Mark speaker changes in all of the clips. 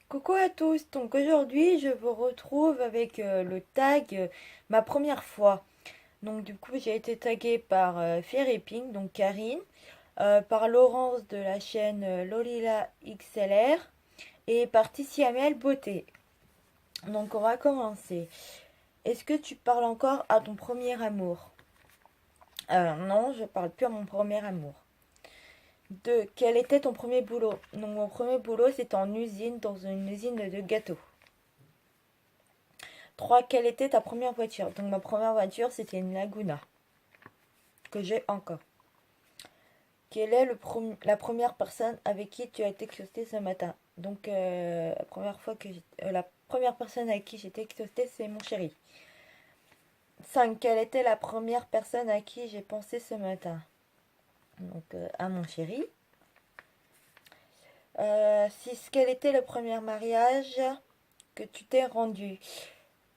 Speaker 1: Coucou à tous, donc aujourd'hui je vous retrouve avec le tag ma première fois. Donc du coup j'ai été taguée par Fairy Pink, donc Karine, par Laurence de la chaîne Lolila XLR et par Tissiamel Beauté. Donc on va commencer. Est-ce que tu parles encore à ton premier amour? Non, je parle plus à mon premier amour. 2. Quel était ton premier boulot? Donc mon premier boulot c'était en usine, dans une usine de gâteaux. 3. Quelle était ta première voiture? Donc ma première voiture c'était une Laguna, que j'ai encore. Quelle est la première personne avec qui tu as été texté ce matin? Donc la première personne avec qui j'ai été texté c'est mon chéri. 5. Quelle était la première personne à qui j'ai pensé ce matin? Donc à mon chéri. 6. Quel était le premier mariage que tu t'es rendu?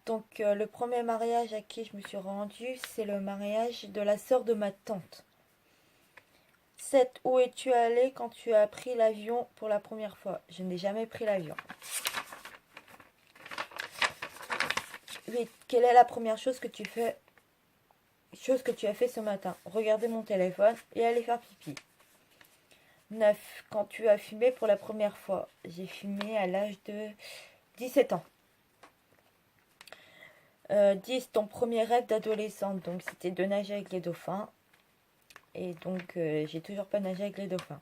Speaker 1: Donc le premier mariage à qui je me suis rendue, c'est le mariage de la sœur de ma tante. 7. Où es-tu allé quand tu as pris l'avion pour la première fois? Je n'ai jamais pris l'avion. 8. Quelle est la première chose que tu as fait ce matin? Regarder mon téléphone et aller faire pipi. 9. Quand tu as fumé pour la première fois? J'ai fumé à l'âge de 17 ans. 10. Ton premier rêve d'adolescente? Donc c'était de nager avec les dauphins. Et donc j'ai toujours pas nagé avec les dauphins.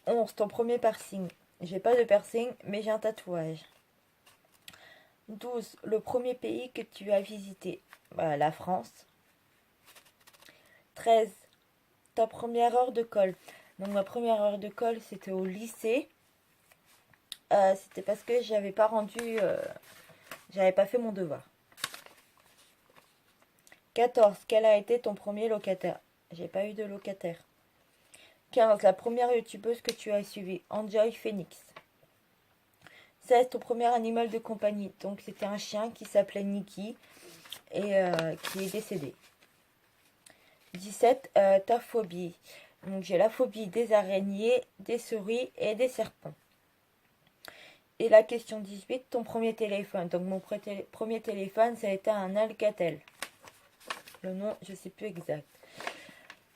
Speaker 1: 11. Ton premier piercing? J'ai pas de piercing, mais j'ai un tatouage. 12. Le premier pays que tu as visité? La France. 13. Ta première heure de colle? Donc ma première heure de colle c'était au lycée. C'était parce que j'avais pas fait mon devoir. 14. Quel a été ton premier locataire? J'ai pas eu de locataire. 15. La première youtubeuse que tu as suivie? Enjoy Phoenix. 16. Ton premier animal de compagnie? Donc c'était un chien qui s'appelait Nikki et qui est décédé. 17. Ta phobie? Donc j'ai la phobie des araignées, des souris et des serpents. Et la question 18, ton premier téléphone? Donc mon premier téléphone ça a été un Alcatel. Le nom je sais plus exact.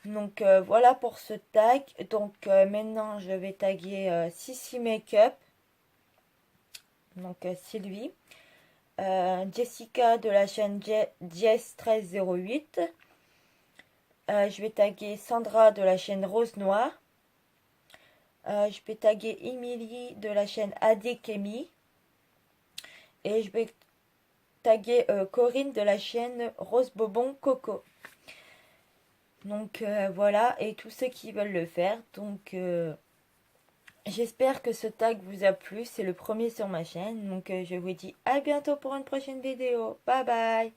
Speaker 1: Donc voilà pour ce tag. Donc maintenant je vais taguer Sissi Makeup. Donc Sylvie. Jessica de la chaîne Jess1308. Je vais taguer Sandra de la chaîne Rose Noire. Je vais taguer Emily de la chaîne Adekemi. Et je vais taguer Corinne de la chaîne Rose Bobon Coco. Donc voilà, et tous ceux qui veulent le faire. Donc j'espère que ce tag vous a plu. C'est le premier sur ma chaîne. Donc je vous dis à bientôt pour une prochaine vidéo. Bye bye.